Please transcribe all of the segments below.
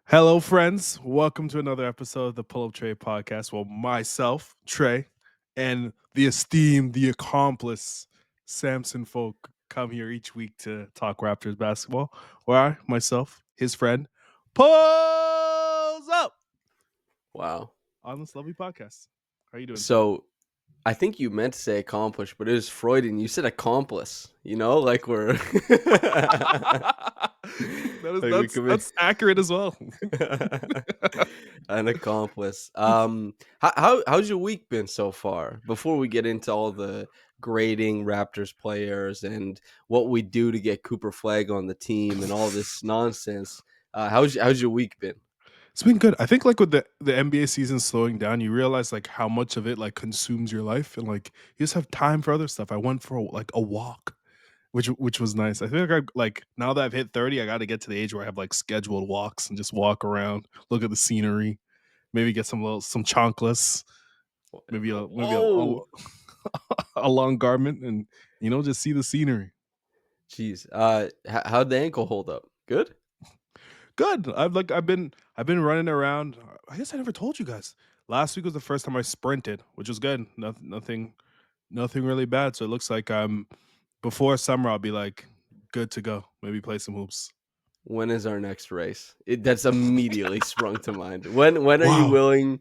Hello, friends. Welcome to another episode of the Up Tre podcast. Well, myself, Tre, and the esteemed, the accomplice, Samson Folk come here each week to talk Raptors basketball. Where I, myself, his friend, pulls up Wow. on this lovely podcast. How are you doing today? So I think you meant to say accomplish, but it was Freudian. You said accomplice. Like we're that is like we that's commit that's accurate as well. an accomplice. How's your week been so far? Before we get into all the grading Raptors players and what we do to get Cooper Flagg on the team and all this nonsense, how's your week been? It's been good. I think like with the NBA season slowing down, you realize like how much of it like consumes your life and like you just have time for other stuff. I went for like a walk, which was nice. I think like now that I've hit 30, I got to get to the age where I have like scheduled walks and just walk around, look at the scenery, maybe get some chocolates, maybe a Whoa. a long garment and just see the scenery. Jeez. How'd the ankle hold up? Good? Good. I've been running around. I guess I never told you guys. Last week was the first time I sprinted, which was good. Nothing really bad. So it looks like before summer I'll be like good to go. Maybe play some hoops. When is our next race? That's immediately sprung to mind. When are you Wow. willing?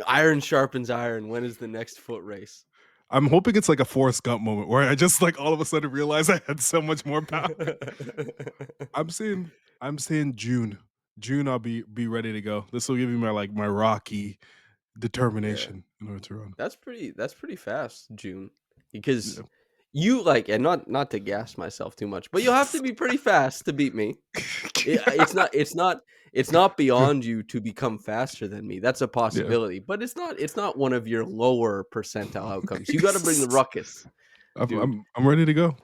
Iron sharpens iron. When is the next foot race? I'm hoping it's like a Forrest Gump moment where I just like all of a sudden realize I had so much more power. I'm saying I'm saying June. June I'll be ready to go. This will give me my Rocky Yeah, determination in order to run. that's pretty fast, June. Because Yeah. you like, and not to gas myself too much, but you'll have to be pretty fast to beat me. It's not beyond you to become faster than me. That's a Yeah. possibility, but it's not one of your lower percentile outcomes. You got to bring the ruckus, I'm, dude. I'm I'm ready to go.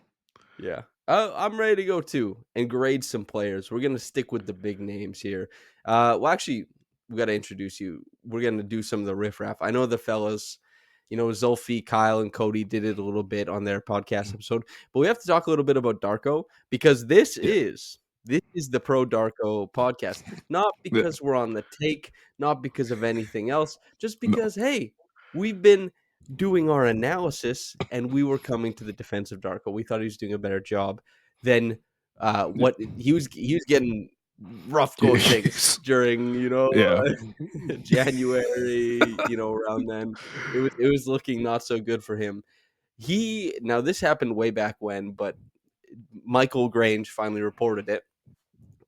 Yeah. I'm ready to go too and grade some players. We're gonna stick with the big names here. Well, actually, we got to introduce you. We're gonna do some of the riffraff. I know the fellas, Zulfi, Kyle, and Cody did it a little bit on their podcast Mm. episode, but we have to talk a little bit about Darko because this Yeah. is this is the Pro Darko podcast. Not Yeah. because we're on the take, not because of anything else, just No. because hey, we've been doing our analysis and we were coming to the defense of Darko. We thought he was doing a better job than Yeah. what he was getting rough go of things during Yeah. January, around then. It was looking not so good for him. Now this happened way back when, but Michael Grange finally reported it.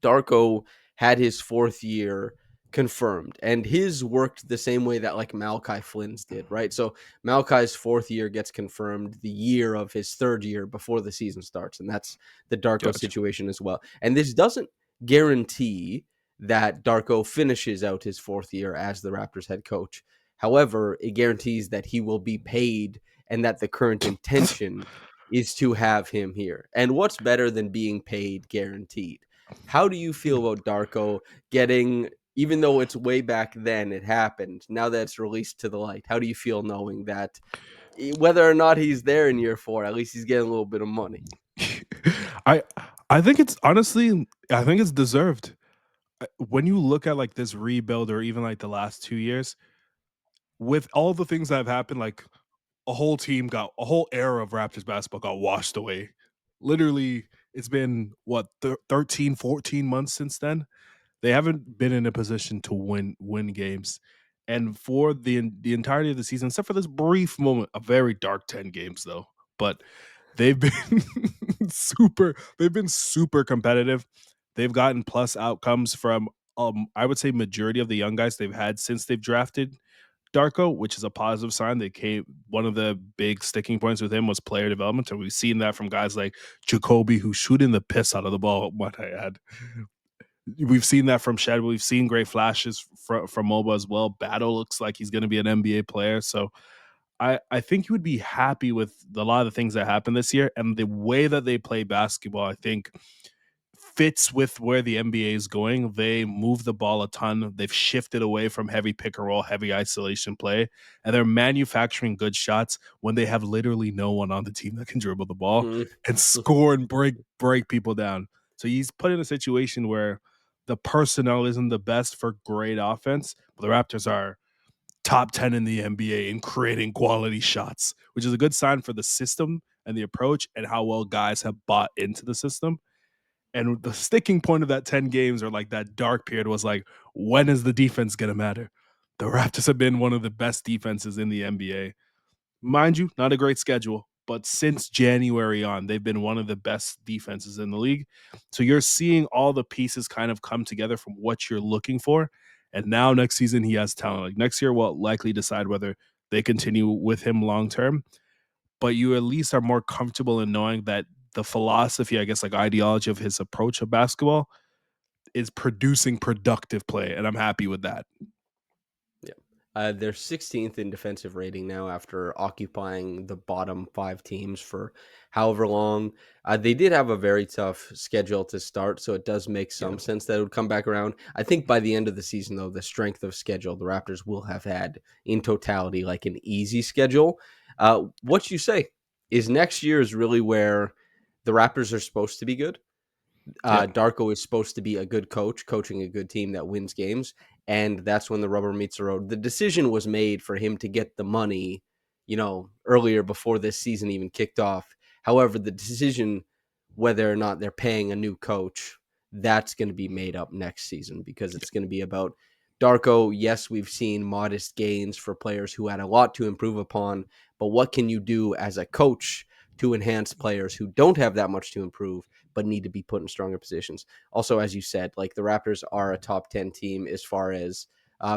Darko had his fourth year confirmed, and his worked the same way that like Malachi Flynn's did, right? So Malachi's fourth year gets confirmed the year of his third year before the season starts, and that's the Darko Gotcha. situation as well. And this doesn't guarantee that Darko finishes out his fourth year as the Raptors head coach. However, it guarantees that he will be paid and that the current intention is to have him here. And what's better than being paid guaranteed? How do you feel about Darko getting, even though it's way back then it happened, now that it's released to the light? How do you feel knowing that whether or not he's there in year four, at least he's getting a little bit of money? I I think it's honestly I think it's deserved. When you look at like this rebuild or even like the last 2 years, with all the things that have happened, like a whole era of Raptors basketball got washed away. Literally, it's been what 13, 14 months since then. They haven't been in a position to win games. And for the entirety of the season, except for this brief moment, a very dark 10 games though. But they've been super competitive. They've gotten plus outcomes from I would say majority of the young guys they've had since they've drafted Darko, which is a positive sign. They came One of the big sticking points with him was player development, and we've seen that from guys like Jacoby, who's shooting the piss out of the ball. What I add, we've seen that from Shed. We've seen great flashes from Moba as well. Battle looks like he's going to be an NBA player, so I think you would be happy with a lot of the things that happened this year and the way that they play basketball. I think fits with where the NBA is going. They move the ball a ton. They've shifted away from heavy pick and roll, heavy isolation play, and they're manufacturing good shots when they have literally no one on the team that can dribble the ball Mhm. and score and break people down. So he's put in a situation where the personnel isn't the best for great offense. But the Raptors are top 10 in the NBA in creating quality shots, which is a good sign for the system and the approach and how well guys have bought into the system. And the sticking point of that 10 games or like that dark period was like, when is the defense going to matter? The Raptors have been one of the best defenses in the NBA. Mind you, not a great schedule, but since January on, they've been one of the best defenses in the league. So you're seeing all the pieces kind of come together from what you're looking for. And now next season, he has talent. Like next year, will likely decide whether they continue with him long term. But you at least are more comfortable in knowing that the philosophy, I guess, like ideology of his approach of basketball is producing productive play. And I'm happy with that. Yeah. They're 16th in defensive rating now after occupying the bottom 5 teams for however long. They did have a very tough schedule to start, so it does make some sense that it would come back around. I think by the end of the season, though, the strength of schedule, the Raptors will have had in totality like an easy schedule. What you say is next year is really where the Raptors are supposed to be good. Yeah. Darko is supposed to be a good coach, coaching a good team that wins games, and that's when the rubber meets the road. The decision was made for him to get the money, earlier before this season even kicked off. However, the decision whether or not they're paying a new coach, that's going to be made up next season because it's going to be about Darko. Yes, we've seen modest gains for players who had a lot to improve upon, but what can you do as a coach to enhance players who don't have that much to improve but need to be put in stronger positions? Also, as you said, like the Raptors are a top 10 team as far as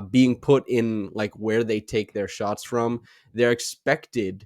being put in like where they take their shots from. Their expected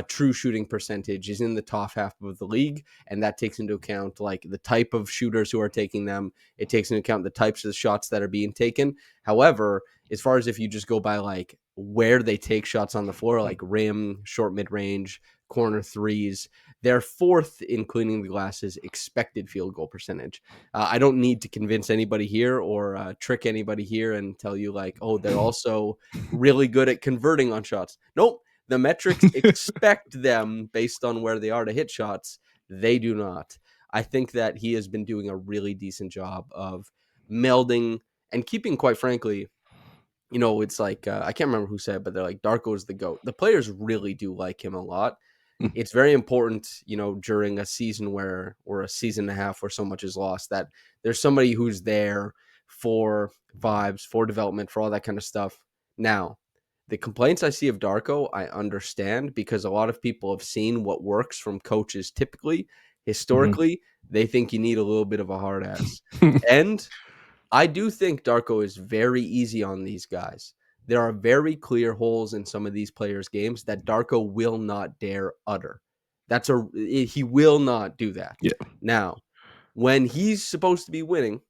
true shooting percentage is in the top half of the league, and that takes into account like the type of shooters who are taking them. It takes into account the types of shots that are being taken. However, as far as if you just go by like where they take shots on the floor, like rim, short mid range, corner threes, they're fourth in cleaning the glasses expected field goal percentage. I don't need to convince anybody here or trick anybody here and tell you like, oh, they're also really good at converting on shots. Nope. The metrics expect them based on where they are to hit shots. They do not. I think that he has been doing a really decent job of melding and keeping, quite frankly, it's like, I can't remember who said it, but they're like, Darko is the GOAT. The players really do like him a lot. It's very important, during a season or a season and a half where so much is lost, that there's somebody who's there for vibes, for development, for all that kind of stuff. Now, the complaints I see of Darko, I understand because a lot of people have seen what works from coaches typically. Historically, they think you need a little bit of a hard ass. And I do think Darko is very easy on these guys. There are very clear holes in some of these players' games that Darko will not dare utter. He will not do that. Yeah. Now, when he's supposed to be winning,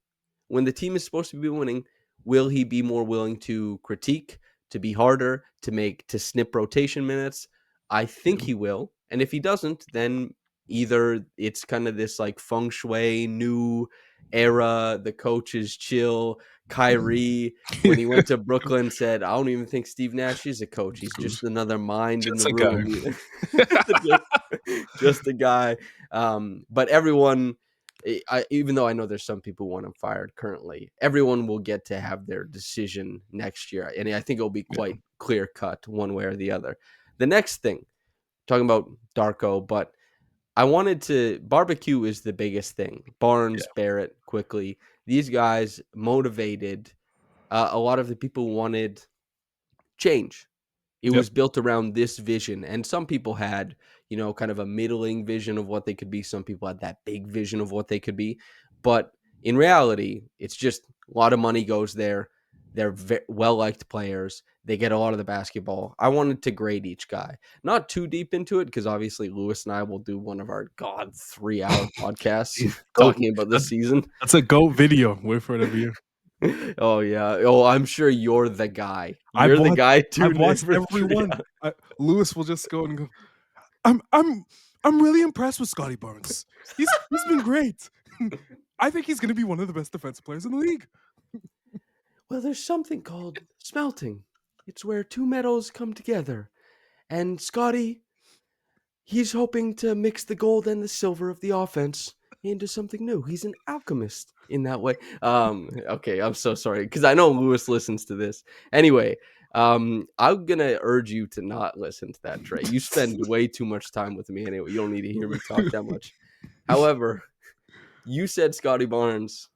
when the team is supposed to be winning, will he be more willing to critique, to be harder, to snip rotation minutes? I think he will. And if he doesn't, then either it's kind of this like feng shui new era, the coach is chill. Kyrie, when he went to Brooklyn, said, I don't even think Steve Nash is a coach. He's just another mind in Just the a guy. room. just a guy. But everyone, even though I know there's some people who want him fired currently, everyone will get to have their decision next year. And I think it'll be quite clear cut one way or the other. The next thing, talking about Darko, but barbecue is the biggest thing. Barnes, Barrett, Quickley, these guys motivated a lot of the people who wanted change. It Yep. was built around this vision. And some people had, kind of a middling vision of what they could be. Some people had that big vision of what they could be. But in reality, it's just a lot of money goes there. They're well-liked players. They get a lot of the basketball. I wanted to grade each guy. Not too deep into it, because obviously Lewis and I will do one of our 3-hour podcasts talking about this season. That's a GOAT video. Wait for it every year. Oh yeah. Oh, I'm sure you're the guy. I've You're the guy I've tuned in watched for every 3 one. Lewis will just go and go, I'm really impressed with Scottie Barnes. He's been great. I think he's gonna be one of the best defensive players in the league. Well, there's something called smelting. It's where two metals come together. And Scottie, he's hoping to mix the gold and the silver of the offense into something new. He's an alchemist in that way. Okay, I'm so sorry because I know Lewis listens to this. Anyway, I'm gonna urge you to not listen to that, Trey. You spend way too much time with me anyway. You don't need to hear me talk that much. However, you said Scottie Barnes.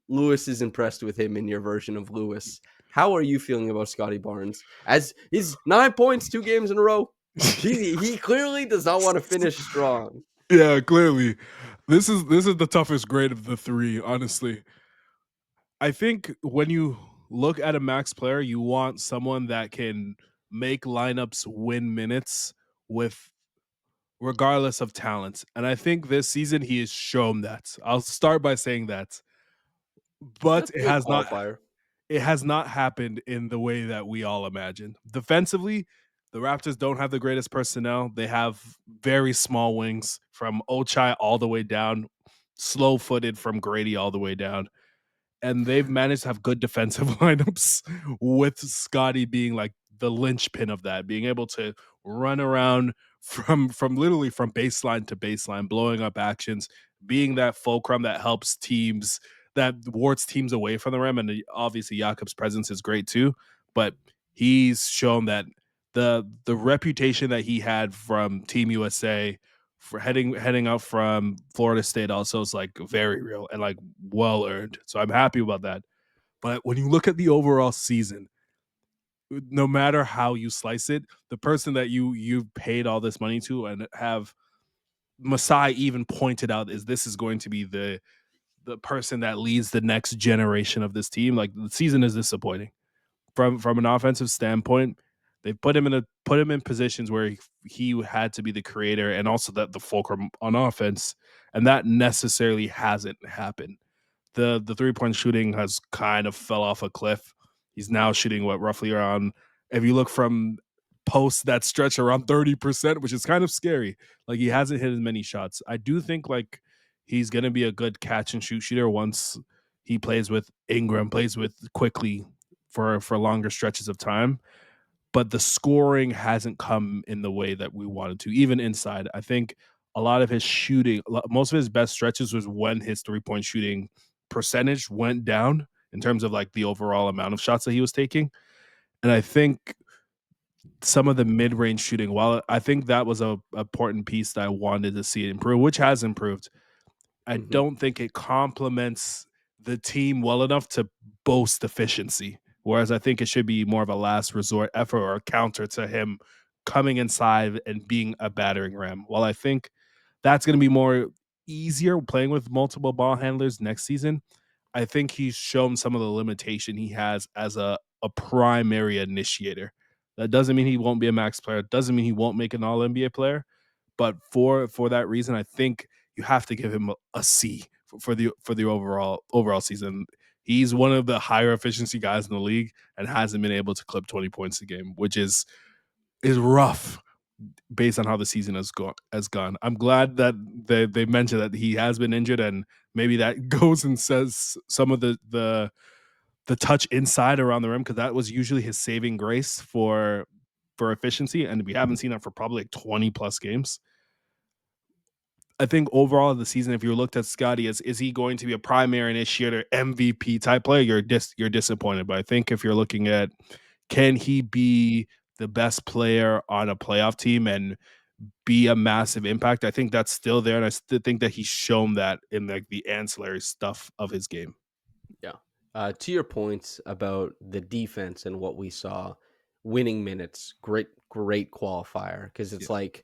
Lewis is impressed with him in your version of Lewis. How are you feeling about Scottie Barnes? As his 9 points, 2 games in a row. He clearly does not want to finish strong. Yeah, clearly. This is the toughest grade of the three, honestly. I think when you look at a max player, you want someone that can make lineups win minutes with regardless of talent. And I think this season he has shown that. I'll start by saying that. But That's a good qualifier. it has not happened in the way that we all imagined. Defensively, the Raptors don't have the greatest personnel. They have very small wings from Ochai all the way down, slow footed from Grady all the way down. And they've managed to have good defensive lineups with Scottie being like the linchpin of that, being able to run around from literally from baseline to baseline, blowing up actions, being that fulcrum that helps teams that wards teams away from the rim. And obviously Jakob's presence is great too, but he's shown that the reputation that he had from Team USA for heading out from Florida State also is like very real and like well earned. So I'm happy about that. But when you look at the overall season, no matter how you slice it, the person that you've paid all this money to and have Masai even pointed out is this is going to be the person that leads the next generation of this team. Like the season is disappointing from an offensive standpoint. They put him in positions where he had to be the creator and also the fulcrum on offense, and that necessarily hasn't happened. The 3-point shooting has kind of fell off a cliff. He's now shooting what roughly around, if you look from posts that stretch around 30%, which is kind of scary. Like he hasn't hit as many shots. I do think like he's gonna be a good catch and shoot shooter once he plays with Ingram, plays with Quickley for longer stretches of time. But the scoring hasn't come in the way that we wanted to, even inside. I think a lot of his shooting, most of his best stretches was when his 3-point shooting percentage went down in terms of like the overall amount of shots that he was taking. And I think some of the mid-range shooting, while I think that was a important piece that I wanted to see it improve, which has improved, I Mhm. don't think it complements the team well enough to boast efficiency. Whereas I think it should be more of a last resort effort or a counter to him coming inside and being a battering ram. While I think that's going to be more easier playing with multiple ball handlers next season, I think he's shown some of the limitation he has as a primary initiator. That doesn't mean he won't be a max player. Doesn't mean he won't make an all NBA player. But for that reason, I think you have to give him a C for the overall season. He's one of the higher efficiency guys in the league and hasn't been able to clip 20 points a game, which is rough based on how the season has gone. I'm glad that they mentioned that he has been injured and maybe that goes and says some of the touch inside around the rim because that was usually his saving grace for efficiency, and we haven't seen that for probably like 20 plus games. I think overall of the season, if you looked at Scottie, is he going to be a primary initiator, MVP type player? You're disappointed. But I think if you're looking at can he be the best player on a playoff team and be a massive impact, I think that's still there, and I still think that he's shown that in like the ancillary stuff of his game. Yeah. To your points about the defense and what we saw, winning minutes, great qualifier because Yeah, it's like,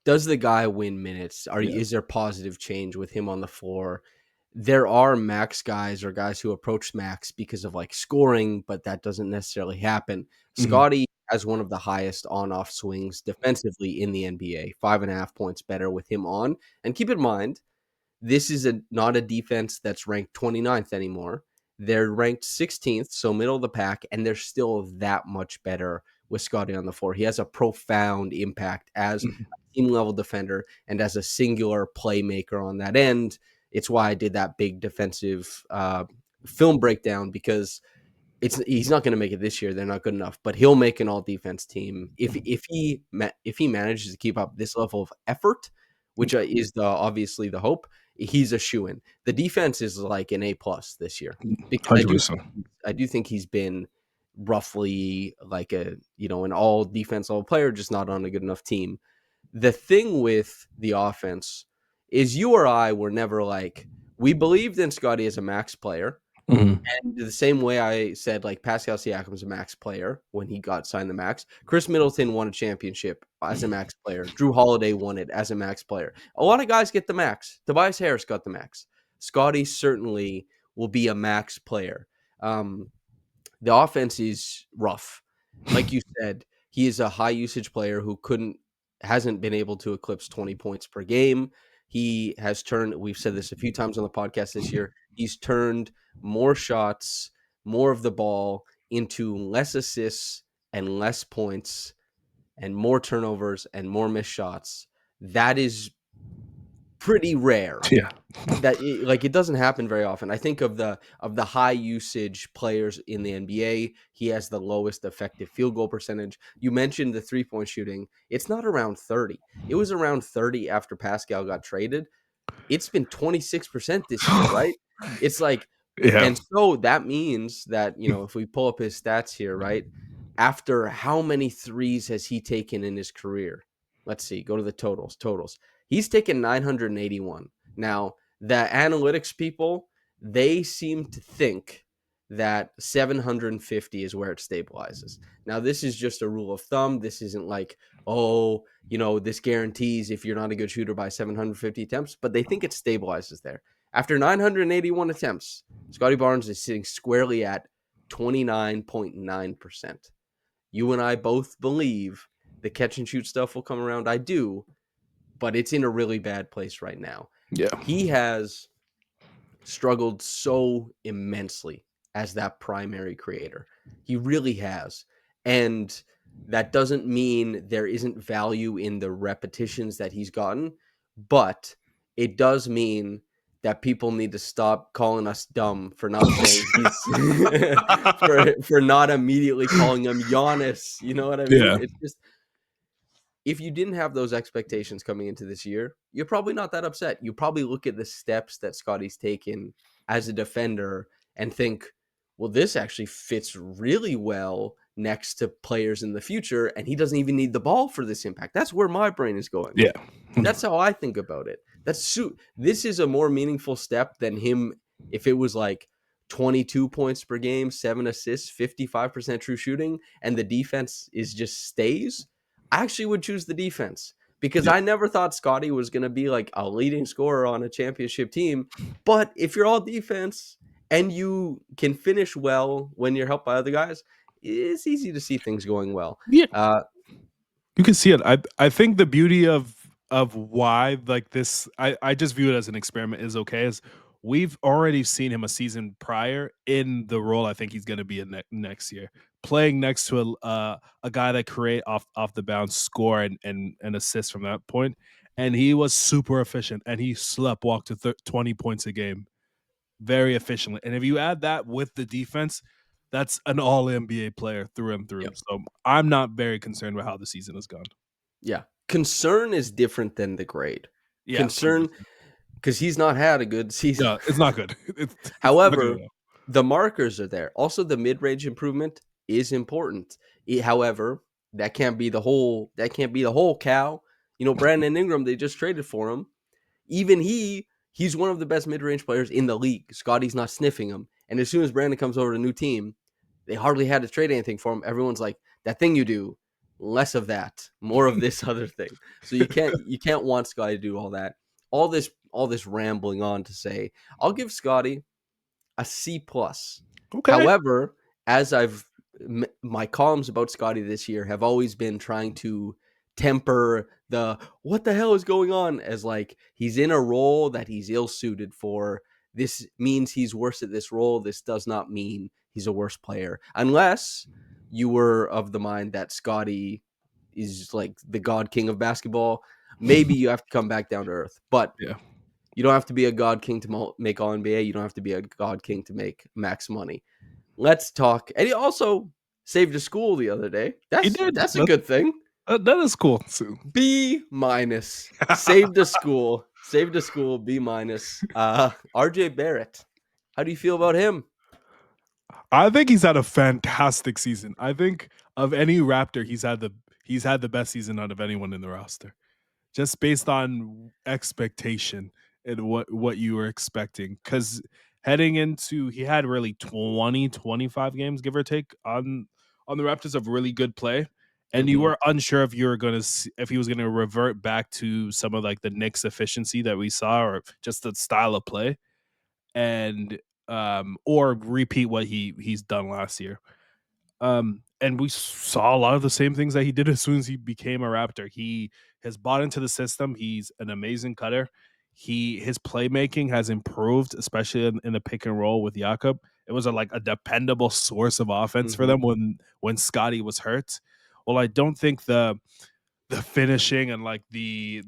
does the guy win minutes? yeah, Is there positive change with him on the floor? There are max guys or guys who approach max because of like scoring, but that doesn't necessarily happen. mhm, Scottie has one of the highest on-off swings defensively in the NBA, 5.5 points better with him on. And keep in mind, this is not a defense that's ranked 29th anymore. They're ranked 16th, so middle of the pack, and they're still that much better with Scottie on the floor. He has a profound impact as mhm, a team level defender and as a singular playmaker on that end. It's why I did that big defensive film breakdown because he's not going to make it this year. They're not good enough, but he'll make an all defense team if he manages to keep up this level of effort, which is obviously the hope. he's a shoo-in. The defense is like an A+ this year because 100%. I do think he's been roughly like an all defense level player, just not on a good enough team. The thing with the offense is you or I were never like, we believed in Scottie as a max player. Mhm. And the same way I said, like, Pascal Siakam's a max player when he got signed the max. Chris Middleton won a championship as a max player. Drew Holiday won it as a max player. A lot of guys get the max. Tobias Harris got the max. Scottie certainly will be a max player. The offense is rough. Like you said, he is a high usage player who hasn't been able to eclipse 20 points per game. He has turned, we've said this a few times on the podcast this year, he's turned more shots, more of the ball into less assists and less points and more turnovers and more missed shots. That is pretty rare. Yeah. It doesn't happen very often. I think of the high usage players in the NBA, he has the lowest effective field goal percentage. You mentioned the 3-point shooting. It's not around 30. It was around 30 after Pascal got traded. It's been 26% this year, right? It's like, Yeah. and so that means that, if we pull up his stats here, right? After how many threes has he taken in his career? Let's see, go to the totals. He's taken 981. Now, the analytics people, they seem to think that 750 is where it stabilizes. Now, this is just a rule of thumb. This isn't like, this guarantees if you're not a good shooter by 750 attempts, but they think it stabilizes there. After 981 attempts, Scottie Barnes is sitting squarely at 29.9%. You and I both believe the catch and shoot stuff will come around. I do, but it's in a really bad place right now. Yeah. He has struggled so immensely as that primary creator. He really has. And that doesn't mean there isn't value in the repetitions that he's gotten, but it does mean that people need to stop calling us dumb for not saying he's for not immediately calling him Giannis. You know what I mean? Yeah. It's just, if you didn't have those expectations coming into this year, you're probably not that upset. You probably look at the steps that Scottie's taken as a defender and think, well, this actually fits really well next to players in the future, and he doesn't even need the ball for this impact. That's where my brain is going. Yeah. That's how I think about it. This is a more meaningful step than him if it was like 22 points per game, 7 assists, 55% true shooting, and the defense is just stays. I actually would choose the defense because I never thought Scottie was going to be like a leading scorer on a championship team. But if you're all defense and you can finish well when you're helped by other guys, it's easy to see things going well. Yeah. You can see it. I think the beauty of why like this, I just view it as an experiment is okay. Is we've already seen him a season prior in the role I think he's going to be in next year, playing next to a guy that create off the bounce, score and assist from that point, and he was super efficient and he walked to 20 points a game very efficiently. And if you add that with the defense, that's an all NBA player through and through. Yep. So I'm not very concerned with how the season has gone. Yeah. Concern is different than the grade. Yeah. Concern, because he's not had a good season. No, it's not good. However, the markers are there. Also, the mid-range improvement is important. However, that can't be the whole cow. Brandon Ingram, they just traded for him. Even he's one of the best mid-range players in the league. Scottie's not sniffing him. And as soon as Brandon comes over to a new team, they hardly had to trade anything for him. Everyone's like, that thing you do, less of that, more of this other thing. So you can't want Scottie to do all that. All this rambling on to say, I'll give Scottie a C+. Okay. However, my columns about Scottie this year have always been trying to temper the what the hell is going on as like he's in a role that he's ill-suited for. This means he's worse at this role. This does not mean he's a worse player. Unless you were of the mind that Scottie is like the god king of basketball, maybe you have to come back down to earth. But yeah, you don't have to be a god king to make all NBA. You don't have to be a god king to make max money. Let's talk. And he also saved a school the other day. That's a good thing. That is cool. B-. Saved a school. Save the school, B minus. RJ Barrett. How do you feel about him? I think he's had a fantastic season. I think of any Raptor, he's had the best season out of anyone in the roster. Just based on expectation and what you were expecting. Because heading into, he had really 20-25 games, give or take, on the Raptors of really good play. And you Mm-hmm. were unsure if you were going to, if he was going to revert back to some of like the Knicks efficiency that we saw, or just the style of play, and or repeat what he's done last year. And we saw a lot of the same things that he did as soon as he became a Raptor. He has bought into the system. He's an amazing cutter. His playmaking has improved, especially in the pick and roll with Jakob. It was like a dependable source of offense for Mm-hmm. them when Scottie was hurt. Well, I don't think the finishing and like the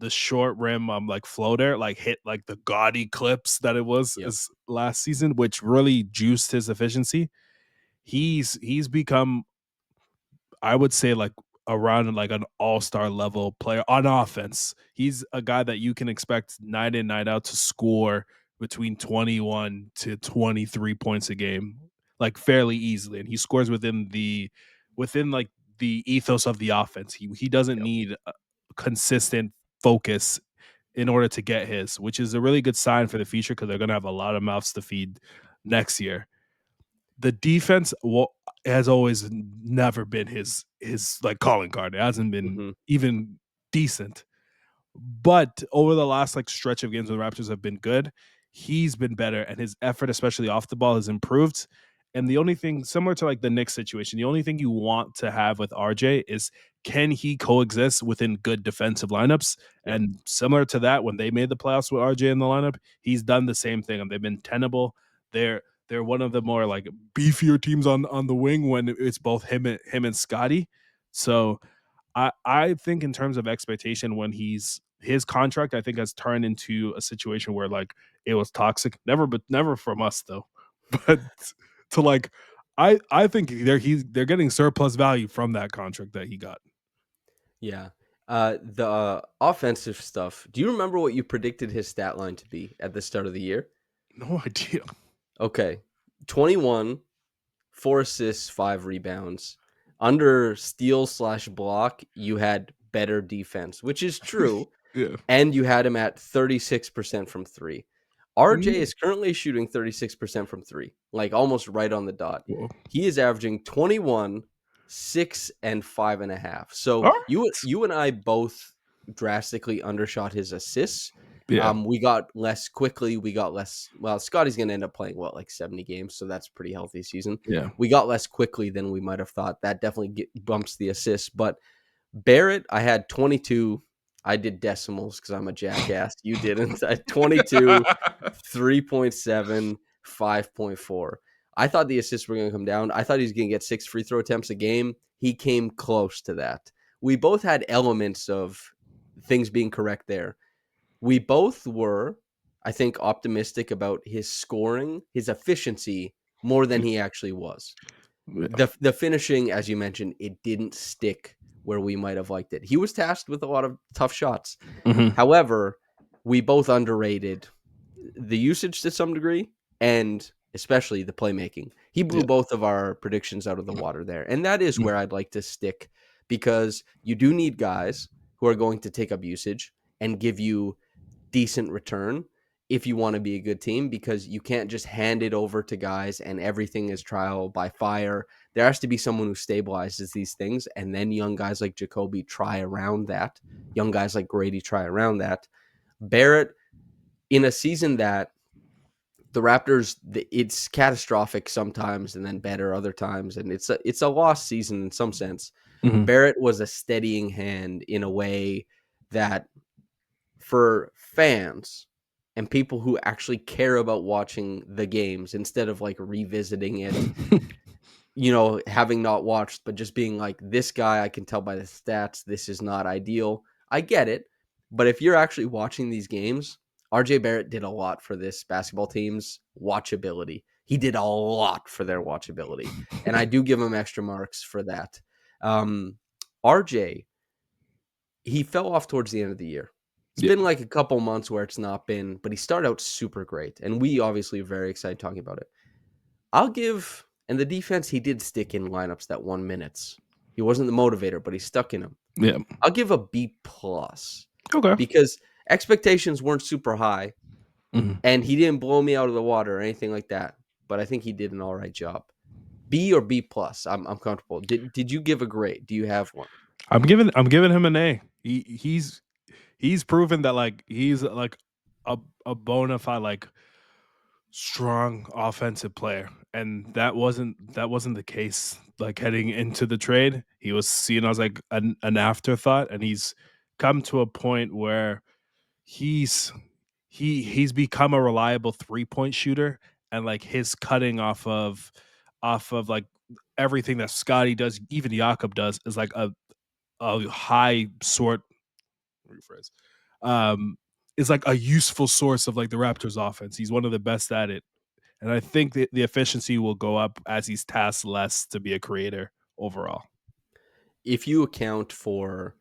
short rim like floater like hit like the gaudy clips that it was Yep. as last season, which really juiced his efficiency. He's become, I would say, like around like an all-star level player on offense. He's a guy that you can expect night in, night out to score between 21 to 23 points a game, like fairly easily. And he scores within like the ethos of the offense. He doesn't Yep. need a consistent focus in order to get his, which is a really good sign for the future because they're gonna have a lot of mouths to feed next year. The defense has always never been his like calling card. It hasn't been Mm-hmm. even decent. But over the last like stretch of games when the Raptors have been good, he's been better, and his effort, especially off the ball, has improved. And the only thing, similar to like the Knicks situation, the only thing you want to have with RJ is, can he coexist within good defensive lineups? Yep. And similar to that, when they made the playoffs with RJ in the lineup, he's done the same thing, and they've been tenable. They're one of the more like beefier teams on the wing when it's both him and Scottie. So I think in terms of expectation, when his contract, I think, has turned into a situation where like it was toxic. Never from us though, but to like I think they're getting surplus value from that contract that he got. Yeah. The offensive stuff. Do you remember what you predicted his stat line to be at the start of the year? No idea. Okay. 21, 4 assists, 5 rebounds. Under steal/block, you had better defense, which is true. Yeah. And you had him at 36% from three. RJ Mm, is currently shooting 36% from three, like almost right on the dot. well, He is averaging 21, 6, and 5.5. So all you right. you and I both drastically undershot his assists. Yeah. We got less quickly. We got less. Well, Scotty's going to end up playing what, like 70 games, so that's pretty healthy season. Yeah. We got less quickly than we might have thought. That definitely bumps the assists. But Barrett, I had 22. I did decimals because I'm a jackass. You didn't. I had 22, 3.7, 5.4. I thought the assists were going to come down. I thought he was going to get 6 free throw attempts a game. He came close to that. We both had elements of things being correct there. We both were, I think, optimistic about his scoring, his efficiency more than he actually was. Yeah. The finishing, as you mentioned, it didn't stick where we might have liked it. He was tasked with a lot of tough shots. Mhm. However, we both underrated the usage to some degree and especially the playmaking. He blew Yeah. both of our predictions out of the water there. And that is Mm. where I'd like to stick because you do need guys who are going to take up usage and give you decent return if you want to be a good team, because you can't just hand it over to guys and everything is trial by fire. There has to be someone who stabilizes these things, and then young guys like Jacoby try around that. Young guys like Grady try around that. Barrett, in a season that the Raptors, it's catastrophic sometimes and then better other times, and it's a lost season in some sense. Mhm. Barrett was a steadying hand in a way that for fans and people who actually care about watching the games instead of like revisiting it, having not watched, but just being like, this guy, I can tell by the stats, this is not ideal. I get it. But if you're actually watching these games, RJ Barrett did a lot for this basketball team's watchability. He did a lot for their watchability. And I do give him extra marks for that. Um, RJ, he fell off towards the end of the year. It's been like a couple months where it's not been, but he started out super great. And we obviously are very excited talking about it. I'll give, and the defense, he did stick in lineups that 1 minutes. He wasn't the motivator, but he stuck in them. Yeah. I'll give a B plus Okay. because expectations weren't super high Mhm. and he didn't blow me out of the water or anything like that. But I think he did an all right job. B or B plus. I'm comfortable. Did you give a grade? Do you have one? I'm giving him an A. He's proven that like he's like a bona fide like strong offensive player, and that wasn't the case like heading into the trade. He was seen as like an afterthought, and he's come to a point where he's he's become a reliable 3-point shooter, and like his cutting off of like everything that Scottie does, even Jakob does, is like a high sort rephrase. Is like a useful source of like the Raptors offense. He's one of the best at it. And I think that the efficiency will go up as he's tasked less to be a creator overall. If you account for,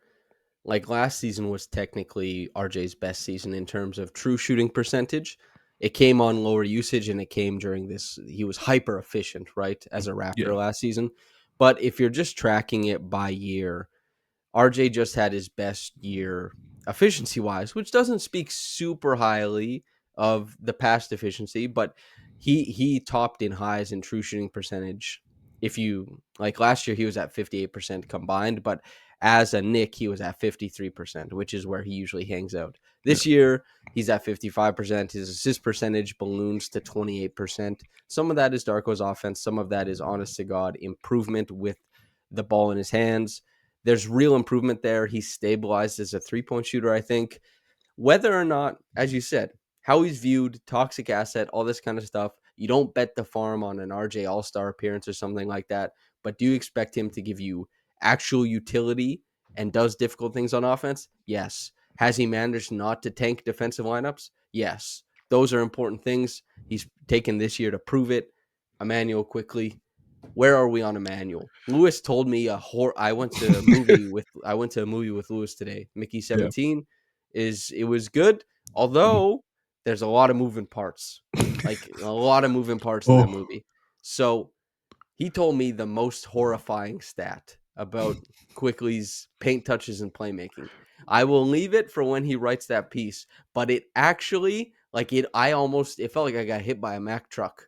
like, last season was technically RJ's best season in terms of true shooting percentage. It came on lower usage and it came during this. He was hyper efficient, right, as a Yeah. Raptor last season. But if you're just tracking it by year, RJ just had his best year efficiency wise, which doesn't speak super highly of the past efficiency, but he topped in highs in true shooting percentage. If you like last year, he was at 58% combined, but as a Nick, he was at 53%, which is where he usually hangs out. Yeah. This year, he's at 55%. His assist percentage balloons to 28%. Some of that is Darko's offense. Some of that is honest to God improvement with the ball in his hands. There's real improvement there. He's stabilized as a 3-point shooter, I think. Whether or not, as you said, how he's viewed, toxic asset, all this kind of stuff, you don't bet the farm on an RJ All Star appearance or something like that. But do you expect him to give you actual utility and does difficult things on offense? Yes. Has he managed not to tank defensive lineups? Yes. Those are important things. He's taken this year to prove it. Immanuel Quickley, where are we on Emmanuel? Lewis told me I went to a movie with Lewis today. Mickey Yeah. 17 it was good, although there's a lot of moving parts. Like a lot of moving parts in that Oh. movie. So he told me the most horrifying stat about Quickly's paint touches and playmaking. I will leave it for when he writes that piece, but it actually it felt like I got hit by a Mack truck.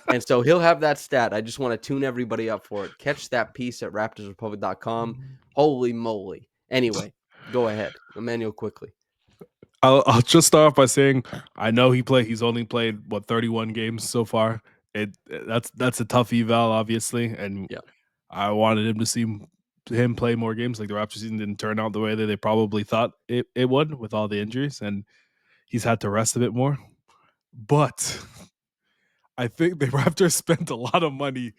And so he'll have that stat. I just want to tune everybody up for it. Catch that piece at raptorsrepublic.com. Holy moly. Anyway, go ahead. Emmanuel Quickley. I'll just start off by saying I know he's only played 31 games so far. That's a tough eval, obviously, and Yeah. I wanted him to see him play more games. Like the Raptors season didn't turn out the way that they probably thought it would with all the injuries, and he's had to rest a bit more. But I think the Raptors spent a lot of money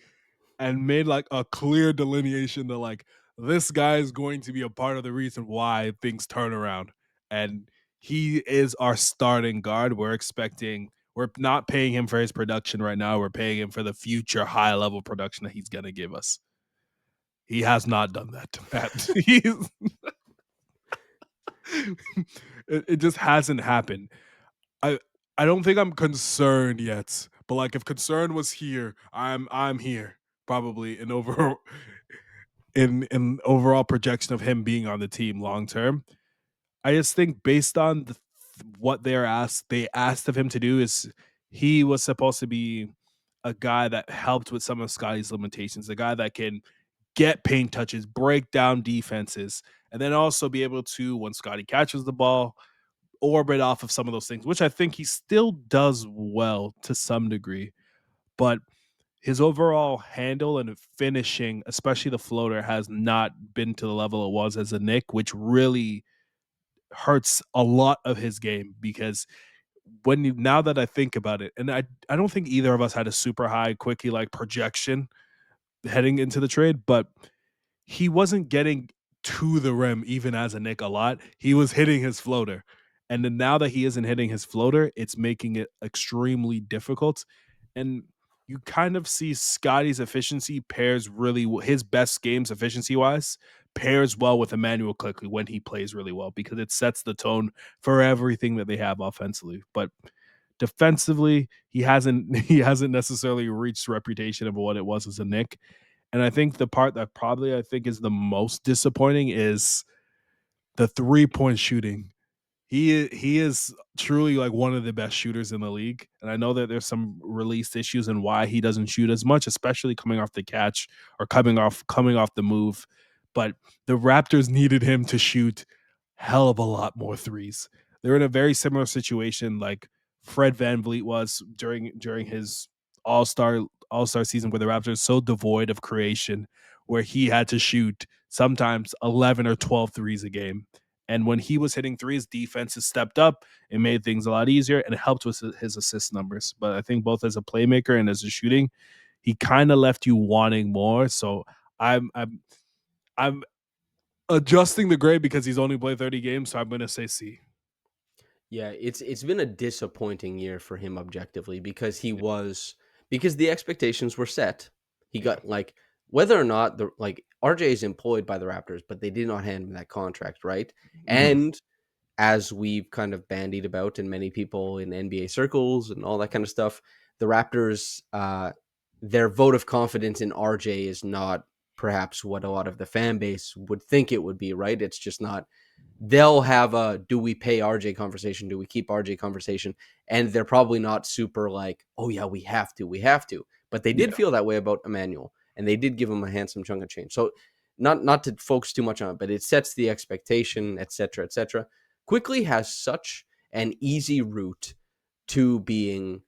and made like a clear delineation that like this guy is going to be a part of the reason why things turn around. And he is our starting guard. We're not paying him for his production right now. We're paying him for the future high level production that he's going to give us. He has not done that. It just hasn't happened. I I don't think I'm concerned yet, but like if concern was here, I'm here probably in overall projection of him being on the team long term. I just think based on what they asked of him to do is he was supposed to be a guy that helped with some of Scotty's limitations, a guy that can get paint touches, break down defenses, and then also be able to, when Scotty catches the ball, orbit off of some of those things, which I think he still does well to some degree. But his overall handle and finishing, especially the floater, has not been to the level it was as a Nick, which really hurts a lot of his game because now that I think about it, and I don't think either of us had a super high quickie like projection heading into the trade, but he wasn't getting to the rim even as a Nick a lot. He was hitting his floater. And then now that he isn't hitting his floater, it's making it extremely difficult. And you kind of see Scotty's efficiency pairs really his best games efficiency wise pairs well with Immanuel Quickley when he plays really well, because it sets the tone for everything that they have offensively. But defensively, he hasn't necessarily reached reputation of what it was as a Knick. And I think the part that probably I think is the most disappointing is the 3-point shooting. He is truly like one of the best shooters in the league, and I know that there's some release issues and why he doesn't shoot as much, especially coming off the catch or coming off the move. But the Raptors needed him to shoot hell of a lot more threes. They're in a very similar situation like Fred VanVleet was during his all-star season, where the Raptors so devoid of creation, where he had to shoot sometimes 11 or 12 threes a game. And when he was hitting threes, defense has stepped up. It made things a lot easier, and it helped with his assist numbers. But I think both as a playmaker and as a shooting, he kind of left you wanting more. So I'm adjusting the grade because he's only played 30 games. So I'm gonna say C. Yeah, it's been a disappointing year for him objectively because because the expectations were set. He Yeah. got like whether or not the like RJ is employed by the Raptors, but they did not hand him that contract, right? Mhm. And as we've kind of bandied about, and many people in NBA circles and all that kind of stuff, the Raptors, their vote of confidence in RJ is not perhaps what a lot of the fan base would think it would be, right? It's just not. They'll have a do we pay RJ conversation, do we keep RJ conversation, and they're probably not super like, oh yeah, we have to. But they did Yeah. feel that way about Immanuel, and they did give him a handsome chunk of change. So not to focus too much on it, but it sets the expectation, etc., etc. Quickley has such an easy route to being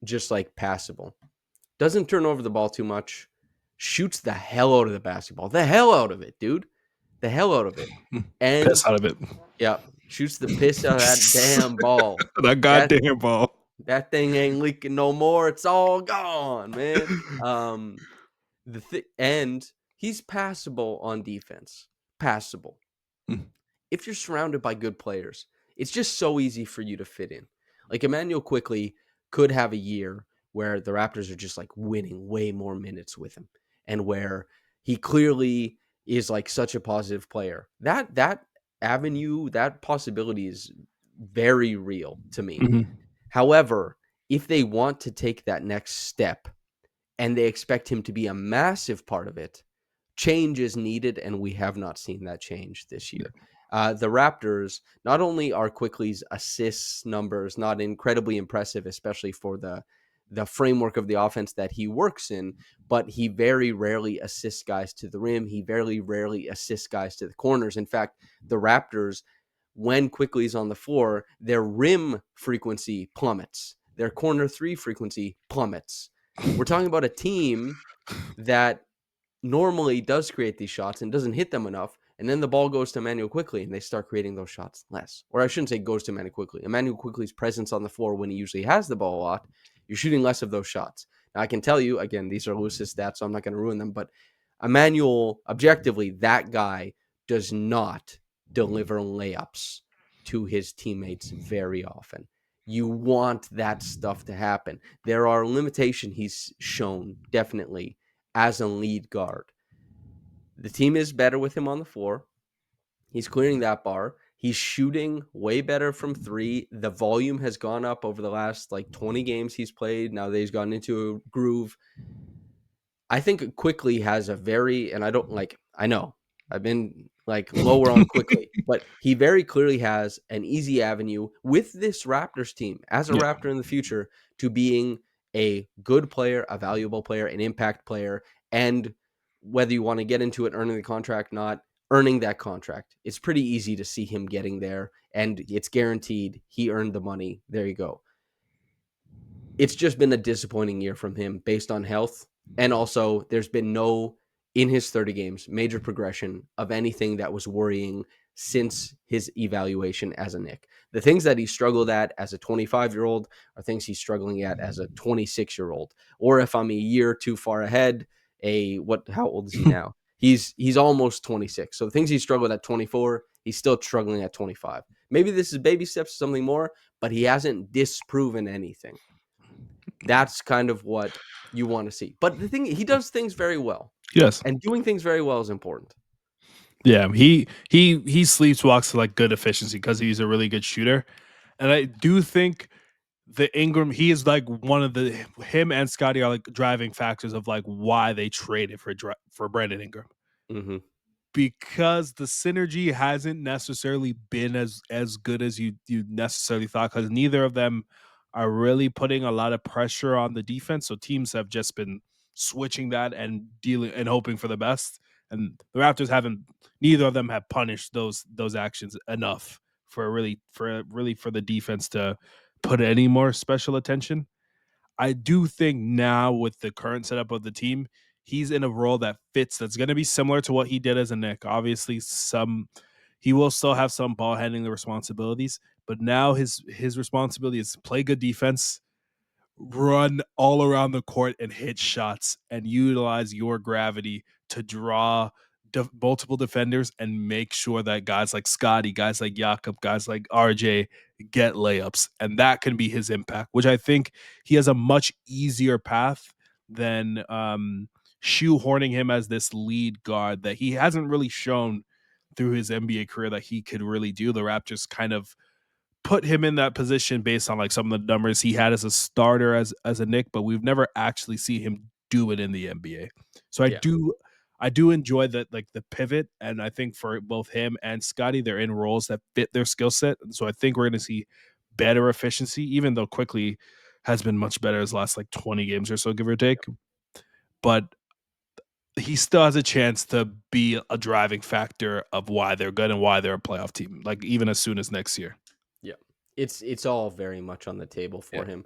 just like passable. Doesn't turn over the ball too much. Shoots the hell out of the basketball. The hell out of it, dude. The hell out of it. Piss And out of it. yeah, shoots the piss out of that damn ball. That That goddamn ball. that thing ain't leaking no more. It's all gone, man. And he's passable on defense. Passable. If you're surrounded by good players, it's just so easy for you to fit in. Like Immanuel Quickley could have a year where the Raptors are just like winning way more minutes with him, and where he clearly is like such a positive player. That avenue, that possibility is very real to me. Mhm. However, if they want to take that next step and they expect him to be a massive part of it, change is needed, and we have not seen that change this year. The Raptors, not only are Quickley's assists numbers not incredibly impressive, especially for the framework of the offense that he works in, but he very rarely assists guys to the rim. He very rarely assists guys to the corners. In fact, the Raptors, when Quickley's on the floor, their rim frequency plummets. Their corner three frequency plummets. We're talking about a team that normally does create these shots and doesn't hit them enough. And then the ball goes to Immanuel Quickley and they start creating those shots less. Or I shouldn't say goes to Immanuel Quickley. Immanuel Quickley's presence on the floor when he usually has the ball a lot, you're shooting less of those shots. Now, I can tell you, again, these are loosest stats, so I'm not going to ruin them. But Immanuel, objectively, that guy does not deliver layups to his teammates very often. You want that stuff to happen. There are limitations he's shown, definitely, as a lead guard. The team is better with him on the floor. He's clearing that bar. He's shooting way better from three. The volume has gone up over the last like 20 games he's played. Now that he's gotten into a groove, I think Quickley has a very, and I don't like, I know I've been like lower on Quickley, but he very clearly has an easy avenue with this Raptors team as a Yeah. Raptor in the future to being a good player, a valuable player, an impact player, and whether you want to get into it, earning the contract, not earning that contract, it's pretty easy to see him getting there, and it's guaranteed. He earned the money. There you go. It's just been a disappointing year from him based on health. And also, there's been no, in his 30 games, major progression of anything that was worrying since his evaluation as a Knick. The things that he struggled at as a 25-year-old are things he's struggling at as a 26-year-old. Or if I'm a year too far ahead, how old is he now? He's almost 26. So the things he struggled at 24, he's still struggling at 25. Maybe this is baby steps, something more, but he hasn't disproven anything. That's kind of what you want to see. But the thing, he does things very well, Yes. and doing things very well is important. Yeah, he sleepwalks to like good efficiency because he's a really good shooter, and I do think the Ingram he is like one of the him and Scotty are like driving factors of like why they traded for Brandon Ingram Hmm. because the synergy hasn't necessarily been as good as you necessarily thought because neither of them are really putting a lot of pressure on the defense. So teams have just been switching that and dealing and hoping for the best. And the Raptors haven't. Neither of them have punished those actions enough for the defense to put any more special attention. I do think now with the current setup of the team, he's in a role that fits that's going to be similar to what he did as a Nick. Obviously, some he will still have some ball handling responsibilities, but now his responsibility is to play good defense, run all around the court and hit shots and utilize your gravity to draw multiple defenders and make sure that guys like Scotty, guys like Jakob, guys like RJ get layups. And that can be his impact, which I think he has a much easier path than shoehorning him as this lead guard that he hasn't really shown through his NBA career that he could really do. The Raptors kind of put him in that position based on like some of the numbers he had as a starter as a Nick, but we've never actually seen him do it in the NBA. So Yeah. I do enjoy that like the pivot, and I think for both him and Scotty, they're in roles that fit their skill set. And so I think we're going to see better efficiency, even though Quickly has been much better his last like 20 games or so, give or take. But he still has a chance to be a driving factor of why they're good and why they're a playoff team, like even as soon as next year. Yeah, it's all very much on the table Yeah. for him.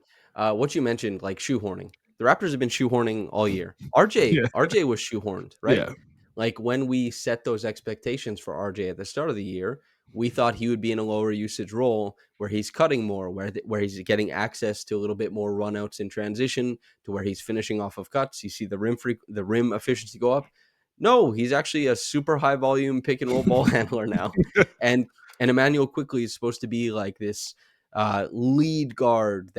What you mentioned, like shoehorning, the Raptors have been shoehorning all year. RJ was shoehorned, right? Yeah. Like when we set those expectations for RJ at the start of the year, we thought he would be in a lower usage role where he's cutting more, where he's getting access to a little bit more runouts in transition, to where he's finishing off of cuts. You see the rim efficiency go up. No, he's actually a super high volume pick and roll ball handler now, and Immanuel Quickley is supposed to be like this lead guard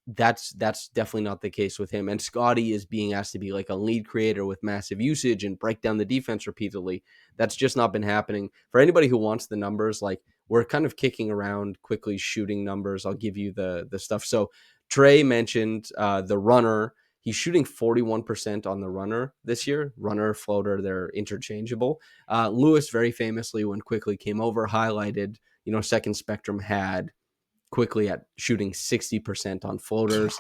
that's definitely not the case with him. And Scotty is being asked to be like a lead creator with massive usage and break down the defense repeatedly. That's just not been happening. For anybody who wants the numbers, like we're kind of kicking around Quickly shooting numbers. I'll give you the stuff. So Tre mentioned the runner. He's shooting 41% on the runner this year. Runner, floater, they're interchangeable. Lewis very famously, when Quickly came over, highlighted, Second Spectrum had Quickly at shooting 60% on floaters.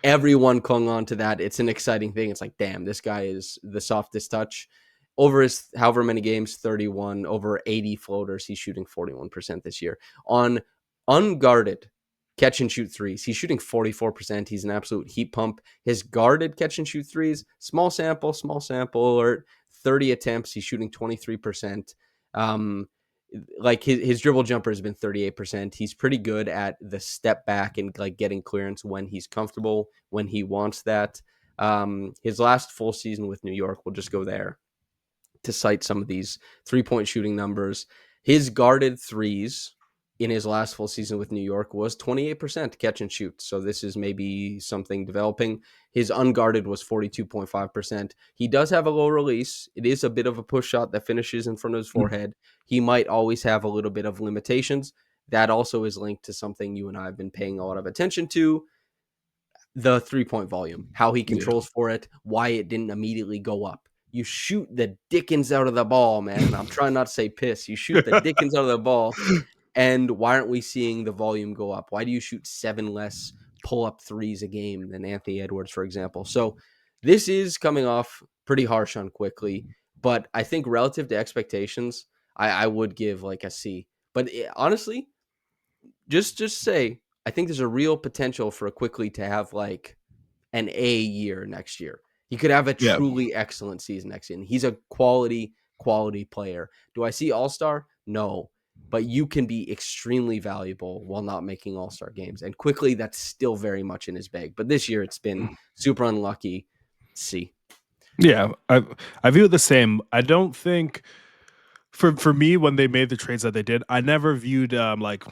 Everyone clung on to that. It's an exciting thing. It's like, damn, this guy is the softest touch. Over his however many games, 31, over 80 floaters, he's shooting 41% this year. On unguarded catch and shoot threes, he's shooting 44%. He's an absolute heat pump. His guarded catch and shoot threes, small sample alert, 30 attempts, he's shooting 23%. Like his dribble jumper has been 38%. He's pretty good at the step back and like getting clearance when he's comfortable, when he wants that. His last full season with New York, we'll just go there to cite some of these 3-point shooting numbers. His guarded threes in his last full season with New York was 28% catch and shoot. So this is maybe something developing. His unguarded was 42.5%. He does have a low release. It is a bit of a push shot that finishes in front of his forehead. He might always have a little bit of limitations. That also is linked to something you and I have been paying a lot of attention to, the 3-point volume, how he Yeah. controls for it, why it didn't immediately go up. You shoot the dickens out of the ball, man. I'm trying not to say piss. You shoot the dickens out of the ball. And why aren't we seeing the volume go up? Why do you shoot 7 less pull-up threes a game than Anthony Edwards, for example? So this is coming off pretty harsh on Quickly, but I think relative to expectations, I would give like a C. But honestly, just say I think there's a real potential for a Quickly to have like an A year next year. He could have a Yeah. truly excellent season next year. He's a quality player. Do I see All-Star? No. But you can be extremely valuable while not making All-Star games. And Quickly, that's still very much in his bag. But this year it's been super unlucky. C. Yeah, I view it the same. I don't think for me when they made the trades that they did, I never viewed like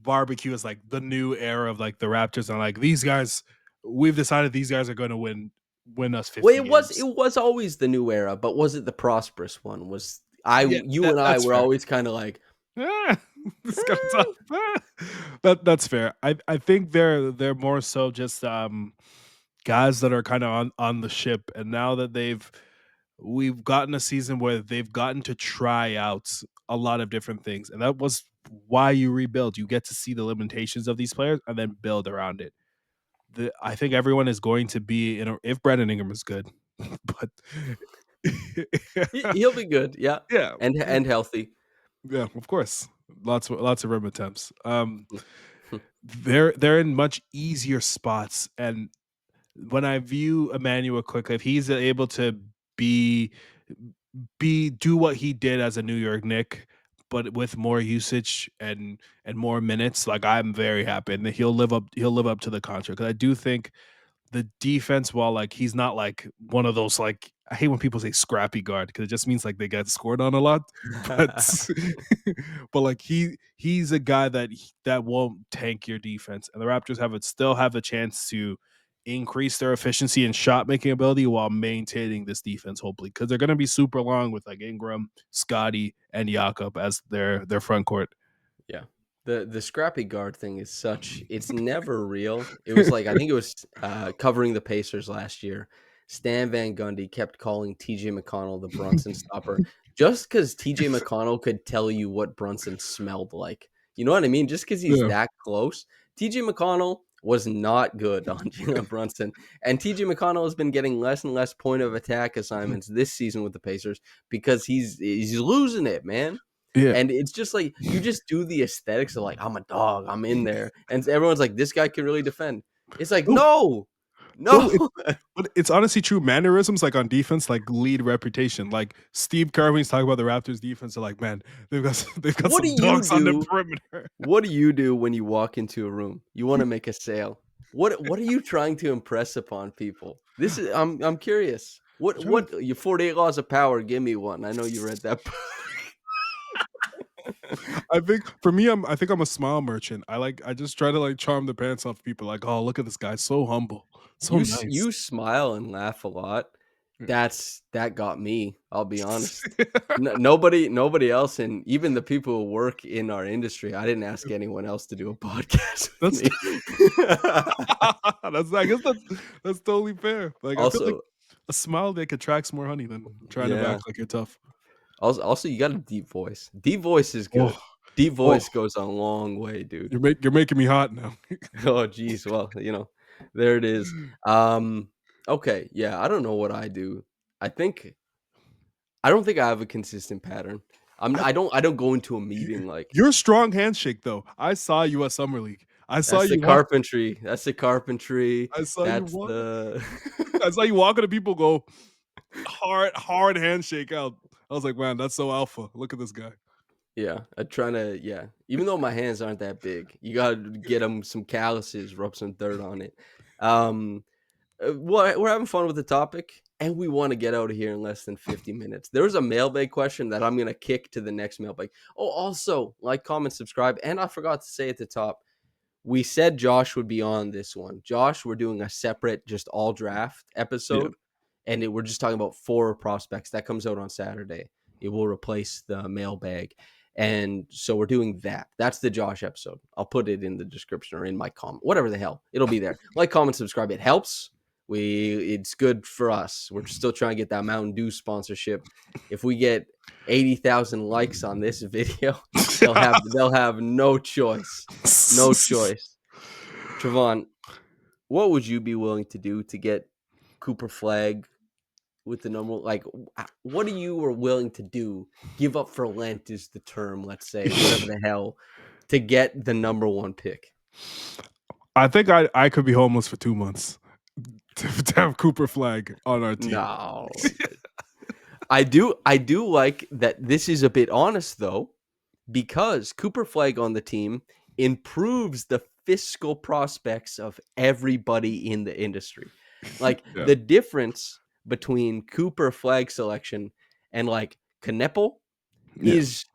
barbecue as like the new era of like the Raptors and like these guys. We've decided these guys are going to win us Well, 50 it games. was always the new era, but was it the prosperous one? Yeah, You and I that's were fair. always kind of like, Ah, it's kind of "Eh." tough. That's fair. I think they're more so just guys that are kind of on the ship, and now that we've gotten a season where they've gotten to try out a lot of different things, and that was why you rebuild. You get to see the limitations of these players and then build around it. I think everyone is going to be if Brandon Ingram is good, but He'll be good, yeah, yeah, and healthy. yeah, of course, lots of rim attempts. They're in much easier spots, and when I view Immanuel Quickley, if he's able to be do what he did as a New York Knick, but with more usage and more minutes, like I'm very happy, and he'll live up to the contract. 'Cause I do think the defense, while like he's not like one of those like I hate when people say scrappy guard because it just means like they get scored on a lot. But but like he's a guy that won't tank your defense. And the Raptors still have a chance to increase their efficiency and shot making ability while maintaining this defense, hopefully. Because they're gonna be super long with like Ingram, Scotty, and Jakob as their front court. Yeah. The scrappy guard thing is it's never real. It was like I think it was covering the Pacers last year. Stan Van Gundy kept calling TJ McConnell the Brunson stopper just because TJ McConnell could tell you what Brunson smelled like. You know what I mean? Just because he's Yeah. that close. TJ McConnell was not good on Jalen Brunson. And TJ McConnell has been getting less and less point of attack assignments this season with the Pacers because he's losing it, man. Yeah. And it's just like you just do the aesthetics of like I'm a dog, I'm in there, and everyone's like, this guy can really defend. It's like No, no, no, no. but it's honestly true. Mannerisms like on defense, like lead reputation. Like Steve Kerr, when he's talking about the Raptors defense, are like, man, they've got What do some you dogs on the do? perimeter. What do you do when you walk into a room? You want to make a sale. What are you trying to impress upon people? This is I'm curious. Trying What your 48 laws of power? Give me one. I know you read that book. I think for me, I think I'm a smile merchant. I just try to like charm the pants off people. Like, oh, look at this guy, so humble, so nice. You smile and laugh a lot. That got me, I'll be honest. Nobody else, and even the people who work in our industry, I didn't ask anyone else to do a podcast with That's me. that's I guess that's totally fair. Like I feel like Also a smile that attracts more honey than trying to yeah. act like you're tough. Also, you got a deep voice. Deep voice is Oh, good. Deep oh, voice goes a long way, dude. you're making me hot now. Oh, geez. Well, there it is. Okay, yeah, I don't know what I do. I think I don't think I have a consistent pattern. I, I don't go into a you- meeting like you're a strong handshake though. I saw you at Summer League. I saw that's the you walk. carpentry. That's the carpentry. I saw you That's walk. the I saw you walking to people go hard handshake out. I was like, man, that's so alpha. Look at this guy. Yeah, I'm trying to yeah. Even though my hands aren't that big, you gotta get them some calluses, rub some dirt on it. Um, we're having fun with the topic, and we want to get out of here in less than 50 minutes. There was a mailbag question that I'm gonna kick to the next mailbag. Oh, also like, comment, subscribe, and I forgot to say at the top, we said Josh would be on this one. Josh, we're doing a separate, just all draft Yeah. episode, and we're just talking about 4 prospects. That comes out on Saturday. It will replace the mailbag. And so we're doing that. That's the Josh episode. I'll put it in the description or in my comment, whatever the hell. It'll be there. Like, comment, subscribe. It helps. It's good for us. We're still trying to get that Mountain Dew sponsorship. If we get 80,000 likes on this video, they'll have no choice. No choice. Trevon, what would you be willing to do to get Cooper Flagg with the number? Like, what are you were willing to do? Give up for Lent is the term, let's say, whatever the hell, to get the number 1 pick. I think I could be homeless for 2 months to have Cooper Flag on our team. No. I do like that this is a bit honest though, because Cooper Flagg on the team improves the fiscal prospects of everybody in the industry. Like Yeah. the difference between Cooper Flagg selection and like Kneppel Yeah. is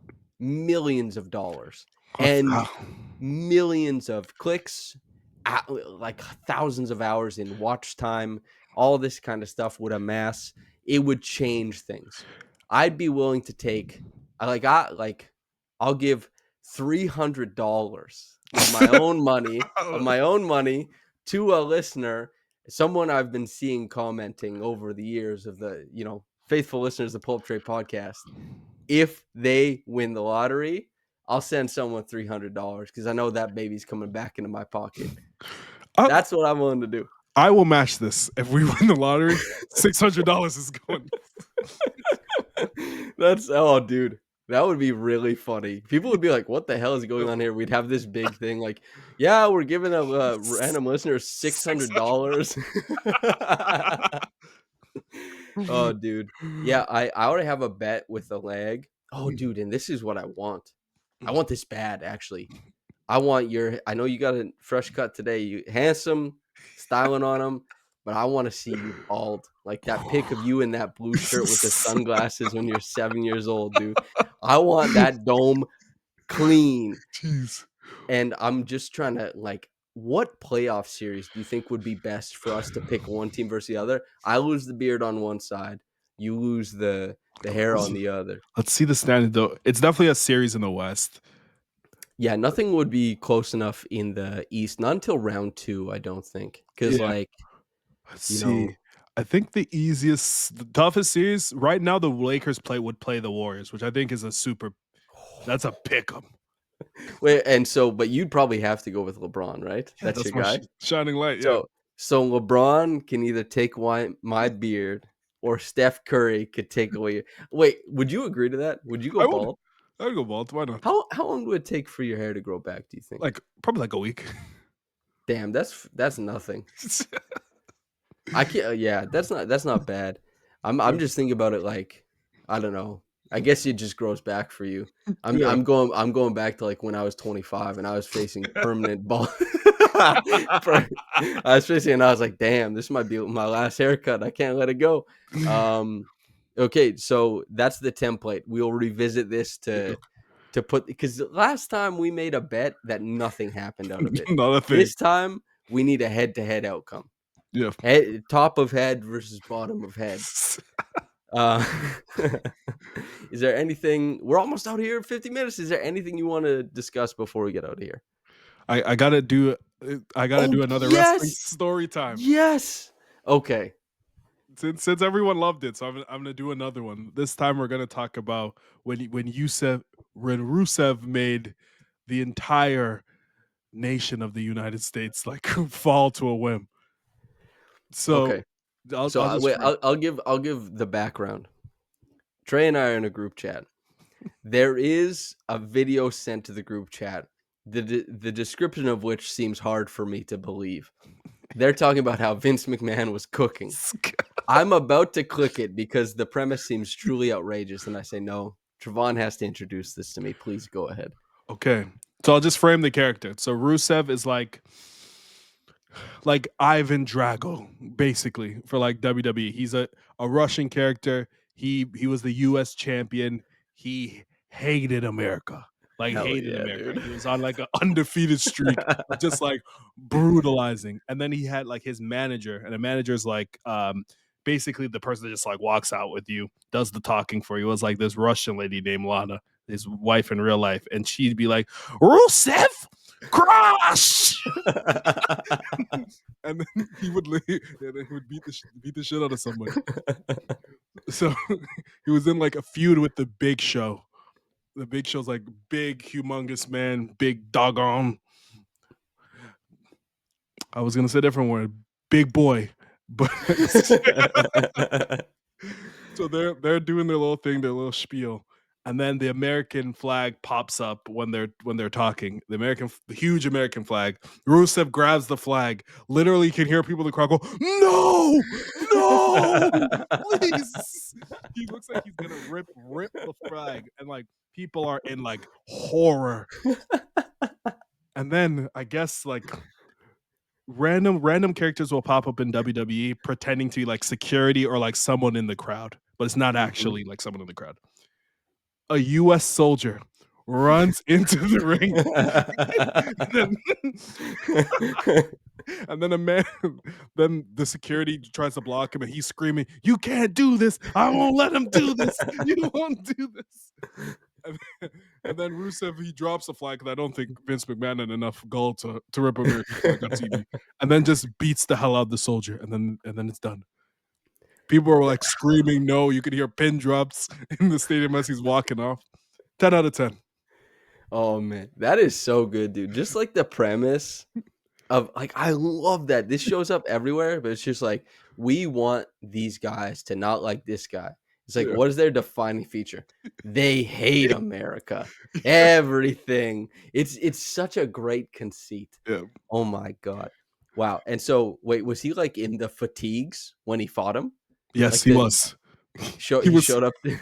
millions of dollars I f- and ah. millions of clicks, like thousands of hours in watch time, all this kind of stuff would amass. It would change things. I'd be willing to take. I'll give $300 of my own money to a listener, someone I've been seeing commenting over the years of the faithful listeners of the Up Tre podcast. If they win the lottery, I'll send someone $300 because I know that baby's coming back into my pocket. That's what I'm willing to do. I will match this. If we win the lottery, $600 is going. Dude, that would be really funny. People would be like, what the hell is going on here? We'd have this big thing like, yeah, we're giving a random listener $600. Oh, dude. Yeah, I already have a bet with the leg. Oh, dude, and this is what I want. I want this bad, actually. I know you got a fresh cut today. You handsome, styling on them, but I want to see you bald. Like that pic of you in that blue shirt with the sunglasses when you're 7 years old, dude. I want that dome clean. Jeez. And I'm just trying to what playoff series do you think would be best for us to pick one team versus the other? I lose the beard on one side. You lose the hair on the other. Let's see the standard, though. It's definitely a series in the West. Yeah, nothing would be close enough in the East. Not until round 2, I don't think. Because, Let's see. I think the toughest series right now, the Lakers would play the Warriors, which I think is that's a pick 'em. Wait, but you'd probably have to go with LeBron, right? Yeah, that's your guy? Shining light, yeah. So LeBron can either take my beard or Steph Curry could take away. Wait, would you agree to that? Would you go bald? I would go bald. Why not? How long would it take for your hair to grow back, do you think? Probably a week. Damn, that's nothing. I can't. Yeah, that's not bad. I'm just thinking about it I don't know. I guess it just grows back for you. I'm going back to when I was 25 and I was facing permanent bald. I was like, damn, this might be my last haircut. I can't let it go. Okay, so that's the template. We'll revisit this to put, because last time we made a bet that nothing happened out of it. This time we need a head-to-head outcome. Yeah, top of head versus bottom of head. Is there anything? We're almost out of here in 50 minutes. Is there anything you want to discuss before we get out of here? I gotta do another wrestling story time. Yes. Okay. Since everyone loved it, so I'm gonna do another one. This time we're gonna talk about when Rusev made the entire nation of the United States fall to a whim. So okay. I'll give the background. Tre and I are in a group chat. There is a video sent to the group chat, the description of which seems hard for me to believe. They're talking about how Vince McMahon was cooking. I'm about to click it because the premise seems truly outrageous, and I say, no, Trevon has to introduce this to me. Please go ahead. Okay. So I'll just frame the character. So Rusev is like Ivan Drago, basically, for WWE. He's a Russian character. He was the US champion. He hated America. Hated America. Dude. He was on an undefeated streak of just brutalizing. And then he had his manager, and the manager's basically the person that just walks out with you, does the talking for you. It was this Russian lady named Lana, his wife in real life, and she'd be like, Rusev, crush. And then he would leave, and then he would beat the shit out of somebody. So he was in a feud with the Big Show. The Big Show's big, humongous man, big doggone. I was gonna say a different word, big boy, but so they're doing their little thing, their little spiel, and then the American flag pops up when they're talking. The huge American flag. Rusev grabs the flag. Literally, you can hear people in the crowd go, "No, please!" He looks like he's gonna rip the flag, and people are in horror. And then I guess random characters will pop up in WWE pretending to be security or someone in the crowd, but it's not actually someone in the crowd. A US soldier runs into the ring. And then a man, then the security tries to block him, and he's screaming, "You can't do this! I won't let him do this! You won't do this!" And then Rusev, he drops the flag because I don't think Vince McMahon had enough gall to rip American flag on TV, and then just beats the hell out of the soldier, and then it's done. People were like screaming, "No!" You could hear pin drops in the stadium as he's walking off. 10 out of 10. Oh man, that is so good, dude. Just like the premise of like, I love that this shows up everywhere, but it's just like we want these guys to not like this guy. It's like, Yeah. what is their defining feature? They hate America. Everything. It's such a great conceit. Yeah. Oh my god. Wow. And so wait, was he like in the fatigues when he fought him? Yes, Like he was. He he was showed up. he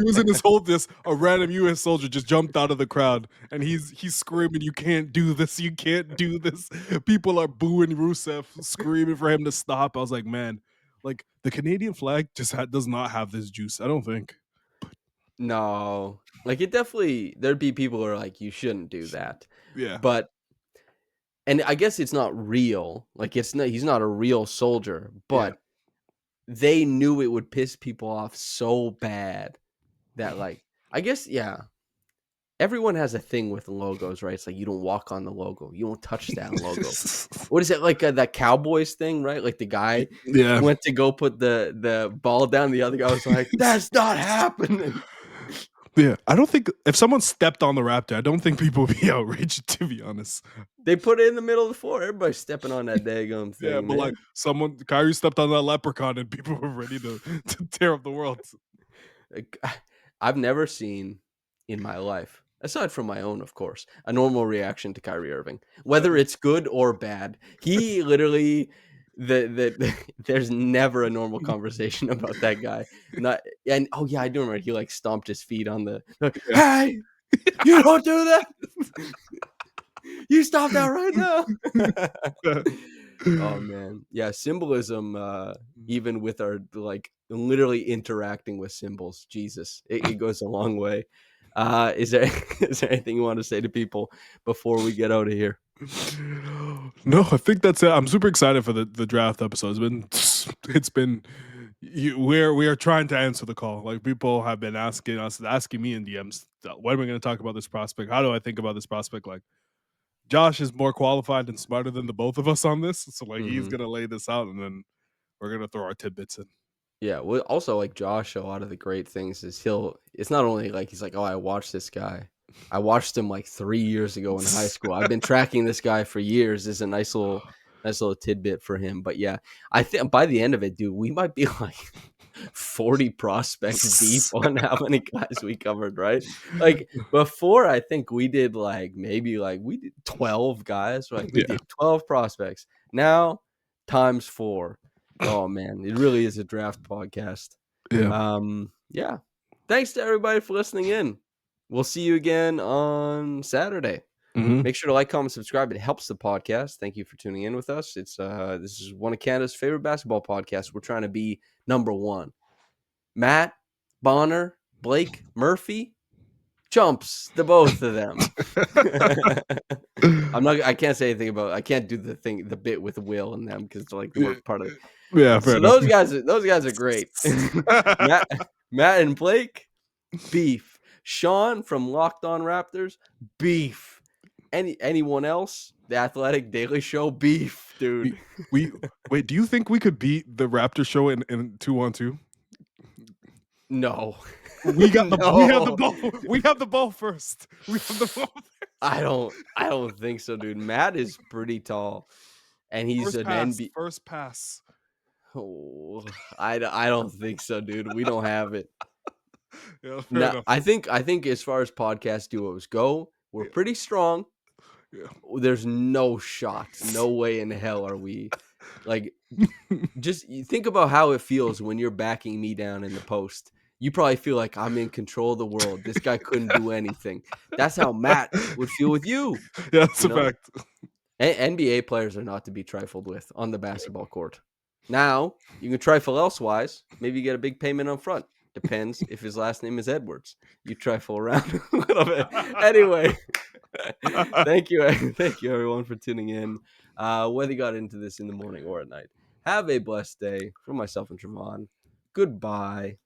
was in his whole this a random US soldier just jumped out of the crowd and he's screaming, "You can't do this, you can't do this." People are booing Rusev, screaming for him to stop. I was like, man, like the Canadian flag just does not have this juice, I don't think. No. Like it definitely there'd be people who are like, you shouldn't do that. Yeah. But and I guess it's not real. Like it's not he's not a real soldier, Yeah. but they knew it would piss people off so bad that like I guess yeah. Everyone has a thing with logos, right? It's like you don't walk on the logo. You don't touch that logo. What is it like that Cowboys thing, right? Like the guy Yeah. went to go put the ball down. The other guy was like, "That's not happening." Yeah. I don't think if someone stepped on the Raptor, I don't think people would be outraged, to be honest. They put it in the middle of the floor. Everybody's stepping on that daggum Yeah, thing, but like man. Kyrie stepped on that leprechaun and people were ready to tear up the world. Like, I've never seen in my life, aside from my own, of course, a normal reaction to Kyrie Irving, whether it's good or bad. He literally, there's never a normal conversation about that guy. Not and oh yeah, I do remember he like stomped his feet on the. Like, Yeah. hey, you don't do that. You stop that right now. Oh man, yeah, symbolism. Even with our like literally interacting with symbols, Jesus, it goes a long way. Is there is there anything you want to say to people before we get out of here? No, I think that's it. I'm super excited for the draft episode. It's been we are trying to answer the call. Like people have been asking me in DMs, when are we going to talk about this prospect? How do I think about this prospect? Like Josh is more qualified and smarter than the both of us on this, so like he's Mhm. gonna lay this out, and then we're gonna throw our tidbits in. Yeah, well, also like Josh, a lot of the great things is it's not only like he's like, oh, I watched this guy. I watched him like 3 years ago in high school. I've been tracking this guy for years. Is a nice little tidbit for him. But yeah, I think by the end of it, dude, we might be like 40 prospects deep on how many guys we covered, right? Like before, I think we did like maybe like we did 12 guys, right? We Yeah, did 12 prospects. Now times 4. Oh man, it really is a draft podcast. yeah. Yeah. Thanks to everybody for listening in. We'll see you again on Saturday. Mhm. Make sure to like, comment, subscribe. It helps the podcast. Thank you for tuning in with us. It's this is one of Canada's favorite basketball podcasts. We're trying to be number 1. Matt, Bonner, Blake, Murphy, chumps, the both of them. I can't say anything about I can't do the bit with Will and them because like we're part of Yeah, fair so enough. those guys are great. Matt Matt and Blake, beef. Sean from Locked On Raptors, beef. Anyone else? The Athletic Daily Show, beef, dude. We wait. Do you think we could beat the Raptor show in 2-on-2? No. We have the No. ball. We have the ball first. We have the ball. I don't think so, dude. Matt is pretty tall, and he's an NBA. First pass. Oh, I don't think so, dude. We don't have it. Yeah, fair No, enough. I think as far as podcast duos go, we're Yeah. pretty strong. Yeah. There's no shot, no way in hell are we like. Just you think about how it feels when you're backing me down in the post. You probably feel like I'm in control of the world. This guy couldn't do anything. That's how Matt would feel with you. Yeah, that's You a know, fact. NBA players are not to be trifled with on the basketball court. Now you can trifle elsewise. Maybe you get a big payment up front. Depends if his last name is Edwards. You try full round. Anyway, thank you everyone for tuning in. Whether you got into this in the morning or at night, have a blessed day. From myself and Trevon, goodbye.